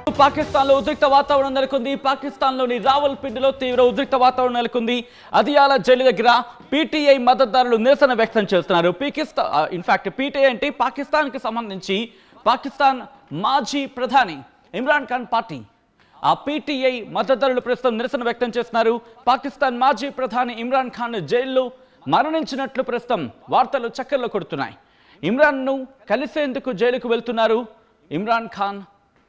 పాకిస్తాన్ లో ఉద్రిక్త వాతావరణం నెలకొంది. పాకిస్తాన్ లోని రావల్పిండిలో తీవ్ర ఉద్రిక్త వాతావరణం నెలకొంది. అదియాల జైలు దగ్గర పీటీఐ మద్దతుదారులు నిరసన వ్యక్తం చేస్తున్నారు. ఇన్ఫాక్ట్ పీటీఐ అంటే పాకిస్తాన్ కి సంబంధించి పాకిస్తాన్ మాజీ ప్రధాని ఇమ్రాన్ ఖాన్ పార్టీ. ఆ పీటీఐ మద్దతుదారులు ప్రస్తుతం నిరసన వ్యక్తం చేస్తున్నారు. పాకిస్తాన్ మాజీ ప్రధాని ఇమ్రాన్ ఖాన్ జైల్లో మరణించినట్లు ప్రస్తుతం వార్తలు చక్కర్లు కొడుతున్నాయి. ఇమ్రాన్ ను కలిసేందుకు జైలుకు వెళ్తున్నారు ఇమ్రాన్ ఖాన్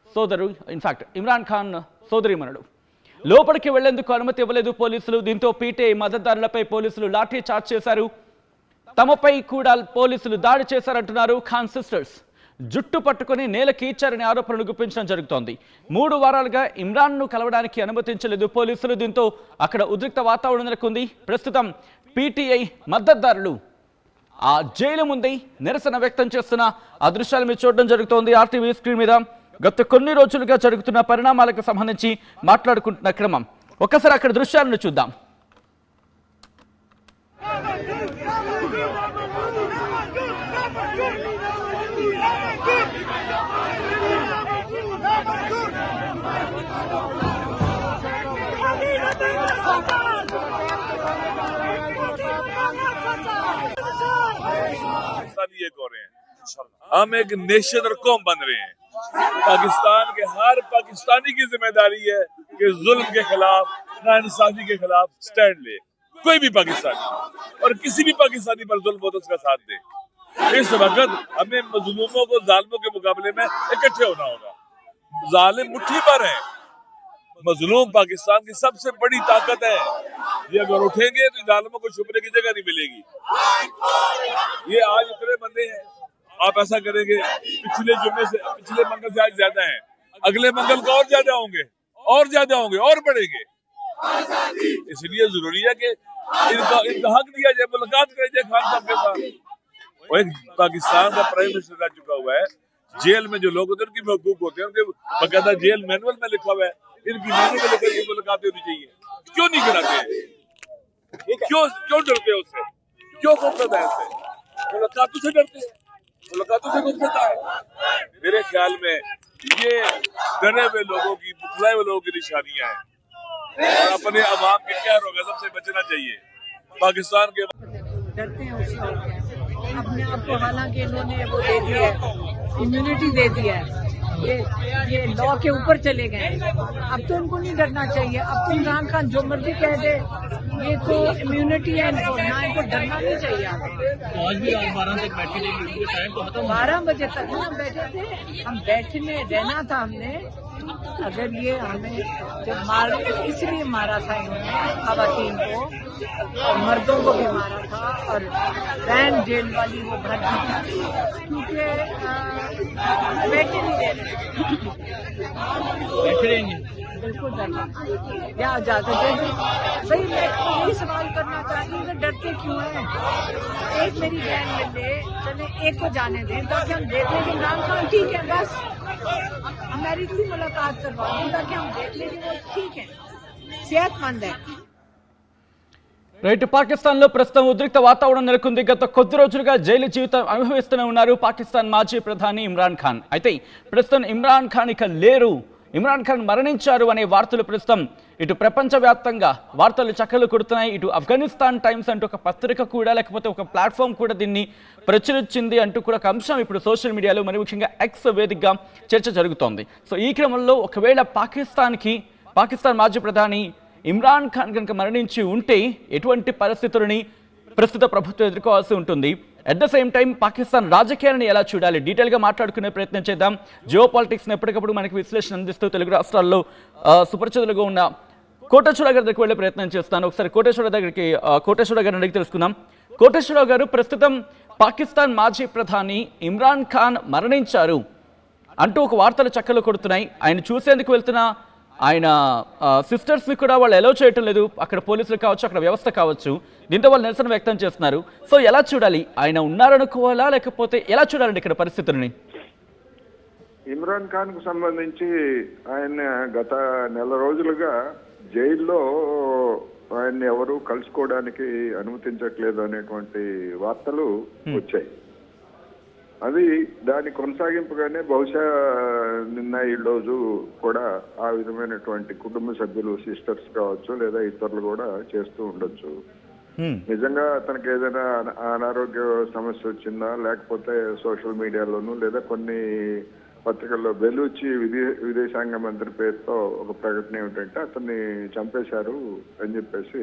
సోదరు. ఇన్ఫాక్ట్ ఇమ్రాన్ ఖాన్ సోదరిమణుడు. లోపలికి వెళ్లేందుకు అనుమతి ఇవ్వలేదు పోలీసులు. దీంతో పీటీఐ మద్దతుదారులపై పోలీసులు లాఠీ చార్జ్ చేశారు. తమపై కూడా పోలీసులు దాడి చేశారంటున్నారు ఖాన్ సిస్టర్స్. జుట్టు పట్టుకుని నేలకి ఇచ్చారనే ఆరోపణలు గుప్పించడం జరుగుతోంది. 3 వారాలుగా ఇమ్రాన్ ను కలవడానికి అనుమతించలేదు పోలీసులు. దీంతో అక్కడ ఉద్రిక్త వాతావరణం నెలకొంది. ప్రస్తుతం పీటీఐ మద్దతుదారులు ఆ జైలు ముందే నిరసన వ్యక్తం చేస్తున్న ఆ దృశ్యాలు మీరు చూడడం జరుగుతోంది ఆర్టీవీ స్క్రీన్ మీద. గత కొన్ని రోజులుగా జరుగుతున్న పరిణామాలకు సంబంధించి మాట్లాడుకుంటున్న క్రమం. ఒక్కసారి అక్కడ దృశ్యాలను చూద్దాం. हम एक नेशन और कौम बन रहे हैं। पाकिस्तान के हर पाकिस्तानी की जिम्मेदारी है कि जुल्म के खिलाफ, नाइंसाफी के खिलाफ स्टैंड ले। कोई भी पाकिस्तानी और किसी भी पाकिस्तानी पर जुल्म हो तो उसका साथ दे। इस वक्त हमें मजलूमों को जालिमों के मुकाबले में इकट्ठे होना होगा। जालिम मुट्ठी पर है, मजलूम पाकिस्तान की सबसे बड़ी ताकत है। ये अगर उठेंगे तो जालिमों को छुपने की जगह नहीं मिलेगी। ये आज इतने बंदे हैं, आप ऐसा करेंगे पिछले मंगल से आज ज्यादा है, अगले मंगल को और ज्यादा होंगे और बढ़ेंगे। इसलिए जरूरी है कि इनका हक दिया जाए, मुलाकात करी जाए खान साहब के साथ। और एक पाकिस्तान का प्राइम मिनिस्टर रह चुका हुआ है। जेल में जो लोग होते हैं उनकी हकूक होते हैं, उनके बाकायदा जेल मैनुअल में लिखा हुआ है, इनकी मैनुअल में लेकर मुलाकात होनी चाहिए। क्यों नहीं कराते? क्यों डरते हैं उससे? क्यों गुफ्तत है उससे? मुलाकातों से डरते हैं, मुलाकातों से गुफ्तत है। मेरे ख्याल में ये डरे हुए लोगों की, बुखलाए हुए लोगों की निशानियां हैं और अपने अवाम के कहर और गजब से बचना चाहिए। पाकिस्तान के डरते हैं उससे अपने आप को, हालांकि इन्होंने वो दे दिया है, इम्यूनिटी दे दिया है, ये लॉ के ऊपर चले गए। अब तो इनको नहीं डरना चाहिए। अब तो इमरान खान जो मर्जी कह दे, ये तो इम्यूनिटी है इनको, ना इनको डरना नहीं चाहिए। आज भी 12 तक बैठे थे, टाइम तो खत्म 12 बजे तक हम बैठे थे। हम बैठने रहना था हमने। अगर ये हमें जब इसलिए मारा था इन्होंने खवातीन को और मर्दों को भी मारा था, और बैन जेल वाली वो भर दी थी क्योंकि बैठे नहीं रहे। बैठे रहेंगे बिल्कुल डरना या इजाजत दे दे। भाई मैं यही सवाल करना चाहती हूँ कि डरते क्यों हैं? एक मेरी बहन मिल ले, चले एक को जाने दें ताकि हम देख लें कि इमरान खान ठीक है, बस अमेरिका की मुलाकात करवा दें ताकि हम देख लें कि वो ठीक है, सेहतमंद है। రైట్. పాకిస్తాన్లో ప్రస్తుతం ఉద్రిక్త వాతావరణం నెలకొంది. గత కొద్ది రోజులుగా జైలు జీవితం అనుభవిస్తూనే ఉన్నారు పాకిస్తాన్ మాజీ ప్రధాని ఇమ్రాన్ ఖాన్. అయితే ప్రస్తుతం ఇమ్రాన్ ఖాన్ ఇక లేరు, ఇమ్రాన్ ఖాన్ మరణించారు అనే వార్తలు ప్రస్తుతం ఇటు ప్రపంచవ్యాప్తంగా వార్తలు చక్కర్లు కొడుతున్నాయి. ఇటు ఆఫ్ఘనిస్తాన్ టైమ్స్ అంటూ ఒక పత్రిక కూడా, లేకపోతే ఒక ప్లాట్ఫామ్ కూడా దీన్ని ప్రచురించింది అంటూ కూడా ఒక అంశం ఇప్పుడు సోషల్ మీడియాలో, మరి ముఖ్యంగా ఎక్స్ వేదికగా చర్చ జరుగుతోంది. సో ఈ క్రమంలో ఒకవేళ పాకిస్తాన్ మాజీ ప్రధాని ఇమ్రాన్ ఖాన్ కనుక మరణించి ఉంటే ఎటువంటి పరిస్థితులని ప్రస్తుత ప్రభుత్వం ఎదుర్కోవాల్సి ఉంటుంది. At the same time Pakistan రాజకీయాలను ఎలా చూడాలి, డీటెయిల్గా మాట్లాడుకునే ప్రయత్నం చేద్దాం. జియో పాలిటిక్స్ని ఎప్పటికప్పుడు మనకి విశ్లేషణ అందిస్తూ తెలుగు రాష్ట్రాల్లో సుపరిచితులుగా ఉన్న కోటేశ్వరరావు గారి దగ్గరికి వెళ్ళే ప్రయత్నం చేస్తాను. ఒకసారి కోటేశ్వరరావు గారిని అడిగి తెలుసుకుందాం. కోటేశ్వరరావు గారు, ప్రస్తుతం పాకిస్తాన్ మాజీ ప్రధాని ఇమ్రాన్ ఖాన్ మరణించారు అంటూ ఒక వార్తలు చక్కర్లు కొడుతున్నాయి. ఆయన చూసేందుకు వెళ్తున్న ఆయన సిస్టర్స్ని కూడా వాళ్ళు ఎలో చేయటం లేదు, అక్కడ పోలీసులు కావచ్చు, అక్కడ వ్యవస్థ కావచ్చు. దీంతో వాళ్ళు నిరసన వ్యక్తం చేస్తున్నారు. సో ఎలా చూడాలి? ఆయన ఉన్నారనుకోవాలా, లేకపోతే ఎలా చూడాలండి ఇక్కడ పరిస్థితులని? ఇమ్రాన్ ఖాన్ కు సంబంధించి ఆయన గత నెల రోజులుగా జైల్లో ఆయన్ని ఎవరు కలుసుకోవడానికి అనుమతించట్లేదు అనేటువంటి వార్తలు వచ్చాయి. అది దాని కొనసాగింపుగానే బహుశా నిన్న ఈ రోజు కూడా ఆ విధమైనటువంటి కుటుంబ సభ్యులు సిస్టర్స్ కావచ్చు లేదా ఇతరులు కూడా చేస్తూ ఉండొచ్చు. నిజంగా అతనికి ఏదైనా అనారోగ్య సమస్య వచ్చిందా, లేకపోతే సోషల్ మీడియాలోనూ లేదా కొన్ని పత్రికల్లో బెలూచి విదేశాంగ మంత్రి పేరుతో ఒక ప్రకటన ఏమిటంటే అతన్ని చంపేశారు అని చెప్పేసి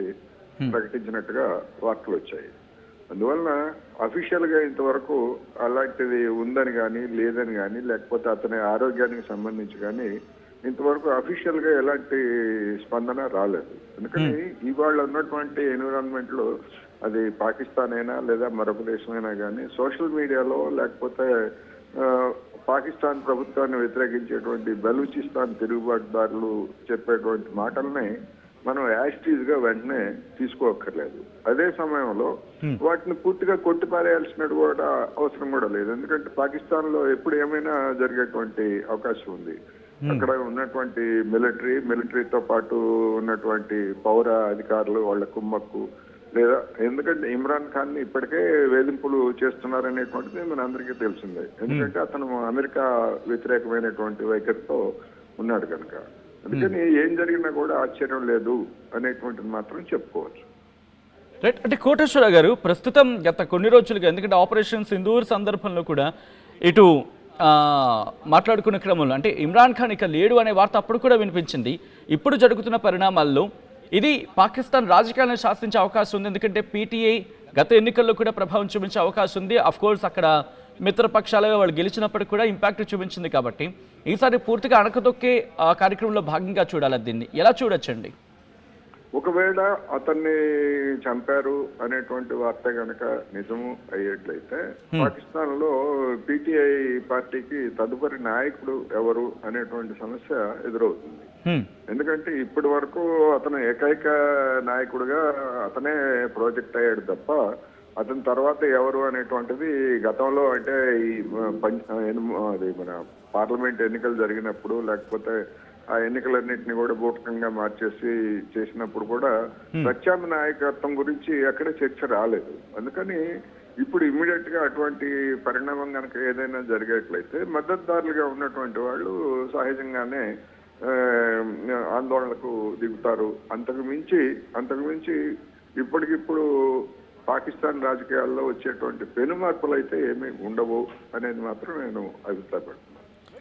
ప్రకటించినట్టుగా వార్తలు వచ్చాయి. అందువలన అఫీషియల్ గా ఇంతవరకు అలాంటిది ఉందని కానీ లేదని కానీ లేకపోతే అతని ఆరోగ్యానికి సంబంధించి కానీ ఇంతవరకు అఫీషియల్ గా ఎలాంటి స్పందన రాలేదు. ఎందుకని ఇవాళ ఉన్నటువంటి ఎన్విరాన్మెంట్ లో అది పాకిస్తాన్ అయినా లేదా మరొక దేశమైనా కానీ సోషల్ మీడియాలో లేకపోతే పాకిస్తాన్ ప్రభుత్వాన్ని వ్యతిరేకించేటువంటి బలూచిస్తాన్ తిరుగుబాటుదారులు చెప్పేటువంటి మాటల్ని మనం యాస్టీజ్ గా వెంటనే తీసుకోక్కర్లేదు. అదే సమయంలో వాటిని పూర్తిగా కొట్టిపారేయాల్సిన కూడా అవసరం కూడా లేదు. ఎందుకంటే పాకిస్తాన్ లో ఎప్పుడు ఏమైనా జరిగేటువంటి అవకాశం ఉంది. అక్కడ ఉన్నటువంటి మిలిటరీతో పాటు ఉన్నటువంటి పౌర అధికారులు వాళ్ళ కుమ్మక్కు లేదా ఎందుకంటే ఇమ్రాన్ ఖాన్ ని ఇప్పటికే వేధింపులు చేస్తున్నారనేటువంటిది మన అందరికీ తెలిసిందే. ఎందుకంటే అతను అమెరికా వ్యతిరేకమైనటువంటి వైఖరితో ఉన్నాడు కనుక. అందుకని ఏం జరిగినా కూడా ఆశ్చర్యం లేదు అనేటువంటిది మాత్రం చెప్పుకోవచ్చు. రైట్. అంటే కోటేశ్వర గారు ప్రస్తుతం గత కొన్ని రోజులుగా ఎందుకంటే ఆపరేషన్ సింధూర్ సందర్భంలో కూడా ఇటు మాట్లాడుకున్న క్రమంలో అంటే ఇమ్రాన్ ఖాన్ ఇక లేడు అనే వార్త అప్పుడు కూడా వినిపించింది. ఇప్పుడు జరుగుతున్న పరిణామాల్లో ఇది పాకిస్తాన్ రాజకీయాలను శాసించే అవకాశం ఉంది. ఎందుకంటే పీటీఐ గత ఎన్నికల్లో కూడా ప్రభావం చూపించే అవకాశం ఉంది. అఫ్ కోర్స్ అక్కడ మిత్రపక్షాలుగా వాళ్ళు గెలిచినప్పటికీ కూడా ఇంపాక్ట్ చూపించింది. కాబట్టి ఈసారి పూర్తిగా అణకదొక్కే కార్యక్రమంలో భాగంగా చూడాలి. దీన్ని ఎలా చూడొచ్చండి? ఒకవేళ అతన్ని చంపారు అనేటువంటి వార్త కనుక నిజము అయ్యేట్లయితే పాకిస్తాన్ లో పీటీఐ పార్టీకి తదుపరి నాయకుడు ఎవరు అనేటువంటి సమస్య ఎదురవుతుంది. ఎందుకంటే ఇప్పటి వరకు అతను ఏకైక నాయకుడిగా అతనే ప్రాజెక్ట్ అయ్యాడు తప్ప అతని తర్వాత ఎవరు అనేటువంటిది గతంలో అంటే ఈ అది మన పార్లమెంట్ ఎన్నికలు జరిగినప్పుడు లేకపోతే ఆ ఎన్నికలన్నింటినీ కూడా బూటకంగా మార్చేసి చేసినప్పుడు కూడా ప్రత్యామ్నాయ నాయకత్వం గురించి ఎక్కడ చర్చ రాలేదు. అందుకని ఇప్పుడు ఇమ్మీడియట్ గా అటువంటి పరిణామం కనుక ఏదైనా జరిగేట్లయితే మద్దతుదారులుగా ఉన్నటువంటి వాళ్ళు సహజంగానే ఆందోళనకు దిగుతారు. అంతకు మించి ఇప్పటికిప్పుడు పాకిస్తాన్ రాజకీయాల్లో వచ్చేటువంటి పెను మార్పులు అయితే ఏమీ ఉండవు అనేది మాత్రం నేను అభిప్రాయపడుతున్నాను.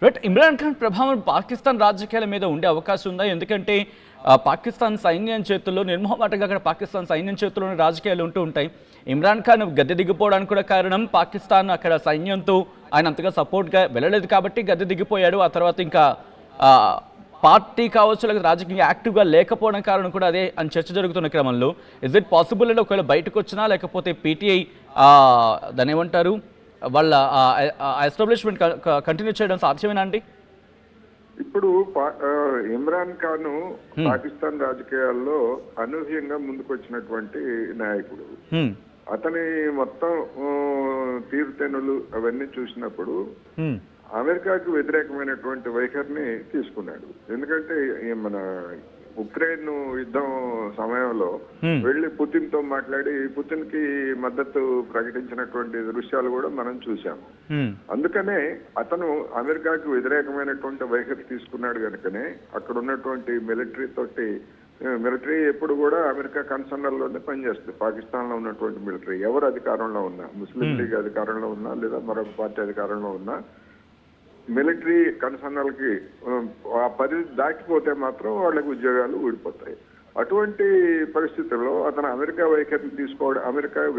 బట్ ఇమ్రాన్ ఖాన్ ప్రభావం పాకిస్తాన్ రాజకీయాల మీద ఉండే అవకాశం ఉందా? ఎందుకంటే పాకిస్తాన్ సైన్యం చేతుల్లో నిర్మోహమాటంగా అక్కడ పాకిస్తాన్ సైన్యం చేతుల్లోనే రాజకీయాలు ఉంటూ ఉంటాయి. ఇమ్రాన్ ఖాన్ గద్దె దిగిపోవడానికి కూడా కారణం పాకిస్తాన్ అక్కడ సైన్యంతో ఆయన అంతగా సపోర్ట్గా వెళ్ళలేదు కాబట్టి గద్దె దిగిపోయాడు. ఆ తర్వాత ఇంకా పార్టీ కావచ్చు లేకపోతే రాజకీయంగా యాక్టివ్గా లేకపోవడం కారణం కూడా అదే అని చర్చ జరుగుతున్న క్రమంలో ఇస్ ఇట్ పాసిబుల్ అంటే ఒకవేళ బయటకు వచ్చినా లేకపోతే పీటీఐ దాని ఏమంటారు వాళ్ళ ఎస్టాబ్లిష్మెంట్ కంటిన్యూ చేయడం సాధ్యమేనా అండి? ఇప్పుడు ఇమ్రాన్ ఖాన్ పాకిస్తాన్ రాజకీయాల్లో అనూహ్యంగా ముందుకొచ్చినటువంటి నాయకుడు. అతని మొత్తం తీరుతెన్నులు అవన్నీ చూసినప్పుడు అమెరికాకు వ్యతిరేకమైనటువంటి వైఖరిని తీసుకున్నాడు. ఎందుకంటే మన ఉక్రెయిన్ యుద్ధం సమయంలో వెళ్లి పుతిన్ తో మాట్లాడి పుతిన్ కి మద్దతు ప్రకటించినటువంటి దృశ్యాలు కూడా మనం చూసాము. అందుకనే అతను అమెరికాకు వ్యతిరేకమైనటువంటి వైఖరి తీసుకున్నాడు కనుకనే అక్కడ ఉన్నటువంటి మిలిటరీ ఎప్పుడు కూడా అమెరికా కన్సర్న్లోనే పనిచేస్తుంది. పాకిస్తాన్ లో ఉన్నటువంటి మిలిటరీ ఎవరు అధికారంలో ఉన్నా, ముస్లిం లీగ్ అధికారంలో ఉన్నా లేదా మరొక పార్టీ అధికారంలో ఉన్నా మిలిటరీ కన్సర్న్లకి ఆ పరిధి దాటిపోతే మాత్రం వాళ్ళకి ఉద్యోగాలు ఊడిపోతాయి. అటువంటి పరిస్థితుల్లో అతను అమెరికా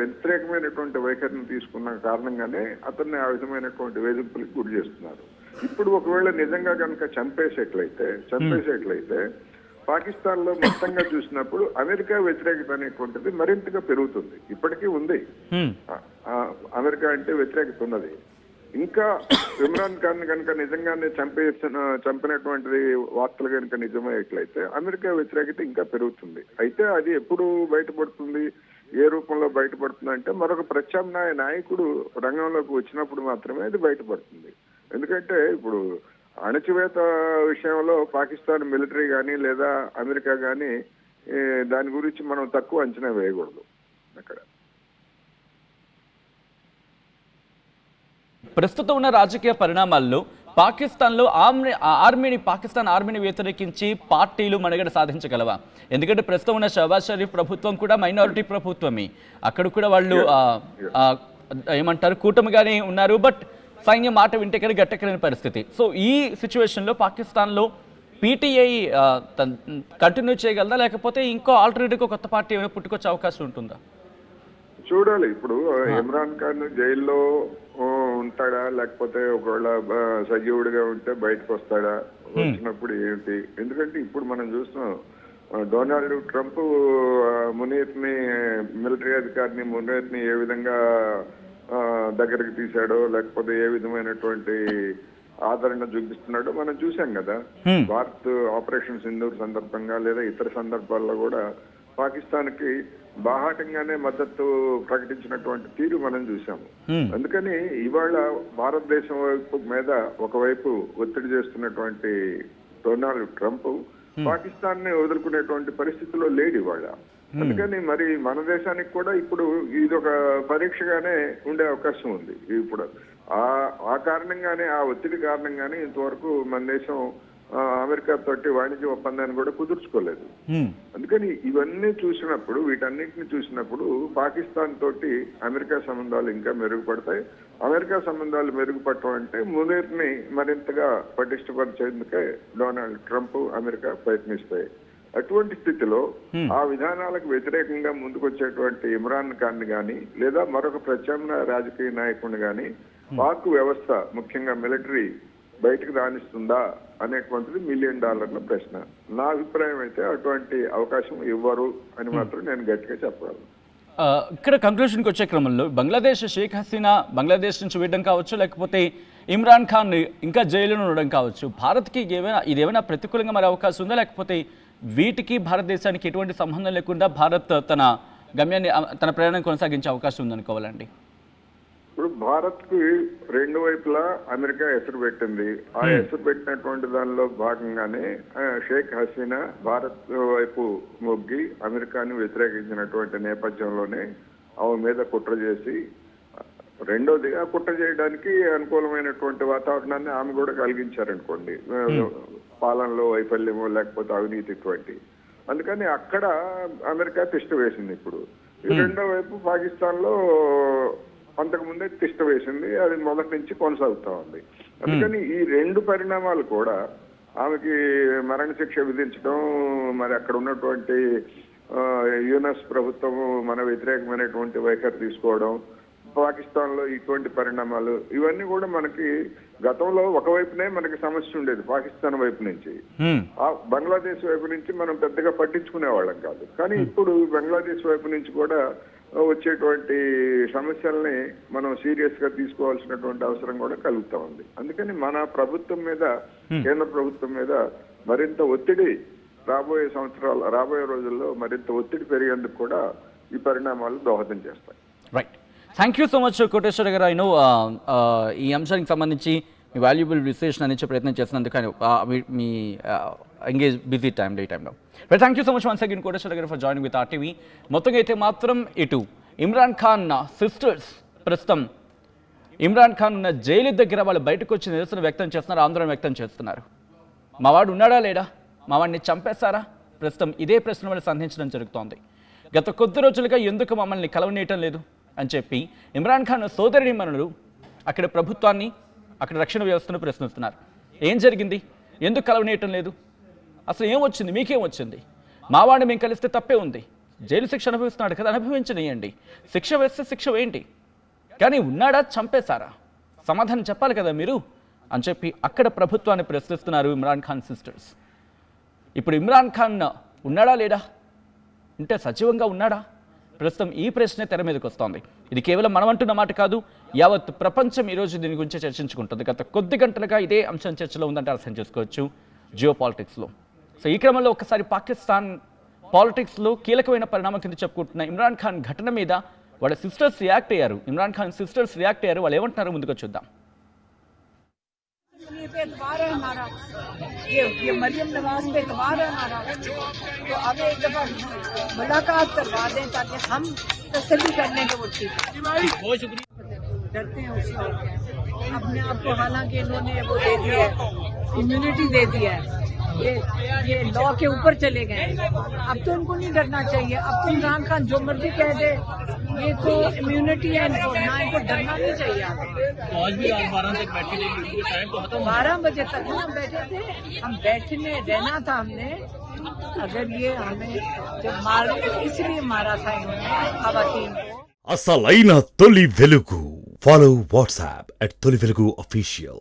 వ్యతిరేకమైనటువంటి వైఖరిని తీసుకున్న కారణంగానే అతన్ని ఆ విధమైనటువంటి వేధింపులకు గురి చేస్తున్నారు. ఇప్పుడు ఒకవేళ నిజంగా కనుక చంపేసేట్లయితే పాకిస్తాన్ లో మొత్తంగా చూసినప్పుడు అమెరికా వ్యతిరేకత అనేటువంటిది మరింతగా పెరుగుతుంది. ఇప్పటికీ ఉంది, అమెరికా అంటే వ్యతిరేకత ఉన్నది. ఇంకా ఇమ్రాన్ ఖాన్ కనుక నిజంగానే చంపినటువంటిది వార్తలు కనుక నిజమయ్యేట్లయితే అమెరికా వ్యతిరేకత ఇంకా పెరుగుతుంది. అయితే అది ఎప్పుడు బయటపడుతుంది, ఏ రూపంలో బయటపడుతుంది అంటే మరొక ప్రత్యామ్నాయ నాయకుడు రంగంలోకి వచ్చినప్పుడు మాత్రమే అది బయటపడుతుంది. ఎందుకంటే ఇప్పుడు అణచివేత విషయంలో పాకిస్తాన్ మిలిటరీ కానీ లేదా అమెరికా కానీ దాని గురించి మనం తక్కువ అంచనా వేయకూడదు. అక్కడ ప్రస్తుతం ఉన్న రాజకీయ పరిణామాల్లో పాకిస్తాన్లో పాకిస్తాన్ ఆర్మీని వ్యతిరేకించి పార్టీలు మనుగడ సాధించగలవా? ఎందుకంటే ప్రస్తుతం ఉన్న షహబాజ్ షరీఫ్ ప్రభుత్వం కూడా మైనారిటీ ప్రభుత్వమే. అక్కడ కూడా వాళ్ళు ఏమంటారు కూటమిగానే ఉన్నారు. బట్ సైన్యం మాట వింటే కానీ గట్టెక్కలేని పరిస్థితి. సో ఈ సిచ్యువేషన్లో పాకిస్తాన్లో పీటీఐ కంటిన్యూ చేయగలదా, లేకపోతే ఇంకో ఆల్టర్నేటివ్ కొత్త పార్టీ ఏమైనా పుట్టుకొచ్చే అవకాశం ఉంటుందా? చూడాలి. ఇప్పుడు ఇమ్రాన్ ఖాన్ జైల్లో ఉంటాడా, లేకపోతే ఒకవేళ సజీవుడిగా ఉంటే బయటకు వస్తాడా, వచ్చినప్పుడు ఏంటి? ఎందుకంటే ఇప్పుడు మనం చూస్తున్నాం డొనాల్డ్ ట్రంప్ మునీర్ని, మిలిటరీ అధికారిని మునీర్ని ఏ విధంగా దగ్గరికి తీశాడో, లేకపోతే ఏ విధమైనటువంటి ఆదరణ చూపిస్తున్నాడో మనం చూసాం కదా. భారత్ ఆపరేషన్ సింధూర్ సందర్భంగా లేదా ఇతర సందర్భాల్లో కూడా పాకిస్తాన్ కి బాహాటంగానే మద్దతు ప్రకటించినటువంటి తీరు మనం చూసాము. అందుకని ఇవాళ భారతదేశం మీద ఒకవైపు ఒత్తిడి చేస్తున్నటువంటి డొనాల్డ్ ట్రంప్ పాకిస్తాన్ ని వదులుకునేటువంటి పరిస్థితిలో లేడు ఇవాళ. అందుకని మరి మన దేశానికి కూడా ఇప్పుడు ఇది ఒక పరీక్షగానే ఉండే అవకాశం ఉంది. ఇప్పుడు ఆ కారణంగానే, ఆ ఒత్తిడి కారణంగానే ఇంతవరకు మన దేశం అమెరికా తోటి వాణిజ్య ఒప్పందాన్ని కూడా కుదుర్చుకోలేదు. అందుకని ఇవన్నీ చూసినప్పుడు, వీటన్నిటిని చూసినప్పుడు పాకిస్తాన్ తోటి అమెరికా సంబంధాలు ఇంకా మెరుగుపడతాయి. అమెరికా సంబంధాలు మెరుగుపడటం అంటే మునీర్ని మరింతగా పటిష్టపరిచేందుకే డొనాల్డ్ ట్రంప్, అమెరికా ప్రయత్నిస్తాయి. అటువంటి స్థితిలో ఆ విధానాలకు వ్యతిరేకంగా ముందుకొచ్చేటువంటి ఇమ్రాన్ ఖాన్ గాని లేదా మరొక ప్రత్యామ్నాయ రాజకీయ నాయకుడిని గాని పాక్ వ్యవస్థ, ముఖ్యంగా మిలిటరీ బయటకు రాణిస్తుందా అనేటువంటిది $1 మిలియన్ ప్రశ్న. నా అభిప్రాయం అయితే అటువంటి అవకాశం ఇవ్వరు అని మాత్రం నేను గట్టిగా చెప్పగలను. ఇక్కడ కంక్లూషన్కి వచ్చే క్రమంలో బంగ్లాదేశ్ షేక్ హసీనా బంగ్లాదేశ్ నుంచి వేయడం కావచ్చు, లేకపోతే ఇమ్రాన్ ఖాన్ ఇంకా జైలులో ఉండడం కావచ్చు, భారత్కి ఇదేమైనా ప్రతికూలంగా మరి అవకాశం ఉందా, లేకపోతే వీటికి భారతదేశానికి ఎటువంటి సంబంధం లేకుండా భారత్ తన గమ్యాన్ని, తన ప్రయాణం కొనసాగించే అవకాశం ఉందనుకోవాలండి? ఇప్పుడు భారత్ కి రెండు వైపులా అమెరికా ఎసురు పెట్టింది. ఆ ఎసురు పెట్టినటువంటి దానిలో భాగంగానే షేక్ హసీనా భారత్ వైపు మొగ్గి అమెరికాని వ్యతిరేకించినటువంటి నేపథ్యంలోనే ఆమె మీద కుట్ర చేసి, రెండోదిగా కుట్ర చేయడానికి అనుకూలమైనటువంటి వాతావరణాన్ని ఆమె కూడా కలిగించారనుకోండి, పాలనలో వైఫల్యమో లేకపోతే అవినీతి ఇటువంటి. అందుకని అక్కడ అమెరికా తిష్ట వేసింది. ఇప్పుడు రెండో వైపు పాకిస్తాన్ లో అంతకుముందే తిష్ట వేసింది, అది మొదటి నుంచి కొనసాగుతా ఉంది. అందుకని ఈ రెండు పరిణామాలు కూడా ఆమెకి మరణశిక్ష విధించడం, మరి అక్కడ ఉన్నటువంటి యుఎస్ ప్రభుత్వం మన వ్యతిరేకమైనటువంటి వైఖరి తీసుకోవడం, పాకిస్తాన్ లో ఇటువంటి పరిణామాలు, ఇవన్నీ కూడా మనకి గతంలో ఒకవైపునే మనకి సమస్య ఉండేది పాకిస్తాన్ వైపు నుంచి. బంగ్లాదేశ్ వైపు నుంచి మనం పెద్దగా పట్టించుకునే వాళ్ళం కాదు. కానీ ఇప్పుడు బంగ్లాదేశ్ వైపు నుంచి కూడా వచ్చేటువంటి సమస్యల్ని మనం సీరియస్ గా తీసుకోవాల్సినటువంటి అవసరం కూడా కలుగుతా ఉంది. అందుకని మన ప్రభుత్వం మీద, కేంద్ర ప్రభుత్వం మీద మరింత ఒత్తిడి రాబోయే రోజుల్లో మరింత ఒత్తిడి పెరిగేందుకు కూడా ఈ పరిణామాలు దోహదం చేస్తాయి. Right, thank you so much Koteswara garu. ఆయన ఈ అంశానికి సంబంధించి మీ వాల్యుబుల్ విశ్లేషణ అందించే ప్రయత్నం చేసినందుకు ఆయన మీ ఎంగేజ్ బిజీ టైంలో. Right, thank you so much once again Koteswara garu for joining with RTV. మొత్తంగా అయితే మాత్రం ఇటు ఇమ్రాన్ ఖాన్ సిస్టర్స్ ప్రస్తుతం ఇమ్రాన్ ఖాన్ ఉన్న జైలు దగ్గర వాళ్ళు బయటకు వచ్చి నిరసన వ్యక్తం చేస్తున్నారు, ఆందోళన వ్యక్తం చేస్తున్నారు. మావాడు ఉన్నాడా లేడా, మావాడిని చంపేస్తారా? ప్రస్తుతం ఇదే ప్రశ్న వాళ్ళు సంధించడం జరుగుతోంది. గత కొద్ది రోజులుగా ఎందుకు మమ్మల్ని కలవనీయటం లేదు అని చెప్పి ఇమ్రాన్ ఖాన్ సోదరిమణులు అక్కడ ప్రభుత్వాన్ని, అక్కడ రక్షణ వ్యవస్థను ప్రశ్నిస్తున్నారు. ఏం జరిగింది, ఎందుకు కలవనీయటం లేదు, అసలు ఏం వచ్చింది, మీకేం వచ్చింది? మావాడిని మేము కలిస్తే తప్పే ఉంది, జైలు శిక్ష అనుభవిస్తున్నాడు కదా, అనుభవించనియండి, శిక్ష వేస్తే శిక్ష వేయండి, కానీ ఉన్నాడా, చంపేశారా, సమాధానం చెప్పాలి కదా మీరు అని చెప్పి అక్కడ ప్రభుత్వాన్ని ప్రశ్నిస్తున్నారు ఇమ్రాన్ ఖాన్ సిస్టర్స్. ఇప్పుడు ఇమ్రాన్ ఖాన్ ఉన్నాడా లేడా, అంటే సజీవంగా ఉన్నాడా? ప్రస్తుతం ఈ ప్రశ్నే తెర మీదకి వస్తోంది. ఇది కేవలం మనం అంటున్న మాట కాదు, యావత్ ప్రపంచం ఈరోజు దీని గురించి చర్చించుకుంటుంది. గత కొద్ది గంటలుగా ఇదే అంశం చర్చలో ఉందంటే అర్థం చేసుకోవచ్చు జియో పాలిటిక్స్లో. సో ఈ క్రమంలో ఒకసారి పాకిస్తాన్ పాలిటిక్స్లో కీలకమైన పరిణామం కింద చెప్పుకుంటున్న ఇమ్రాన్ ఖాన్ ఘటన మీద వాళ్ళ సిస్టర్స్ రియాక్ట్ అయ్యారు. ఇమ్రాన్ ఖాన్ సిస్టర్స్ రియాక్ట్ అయ్యారు, వాళ్ళు ఏమంటున్నారో ముందుకు చూద్దాం. ये पे एतबार है हमारा, ये मरियम नवाज पे एतबार है हमारा, तो अब एक दफा मुलाकात करवा दें ताकि हम तसल्ली करने के वो ठीक है। बहुत शुक्रिया। डरते हैं उससे। अपने आप को, हालांकि इन्होंने वो दे दिया है, इम्यूनिटी दे दिया है, ये लॉ के ऊपर चले गए हैं। अब तो इनको नहीं डरना चाहिए। अब तो इमरान खान जो मर्जी कह दे, ये तो इम्यूनिटी है इनको, ना इनको डरना नहीं चाहिए। तो आज भी रात 12 तक बैठे थे, मीटिंग के टाइम तो खत्म। 12 बजे तक ना बैठे थे हम, बैठने रहना था हमने। अगर ये हमें जब मारे, इसलिए मारा था इन्होंने खवातीन को। అసలైన తొలి వెలుగు. ఫాలో వాట్సాప్ @తొలి వెలుగు official.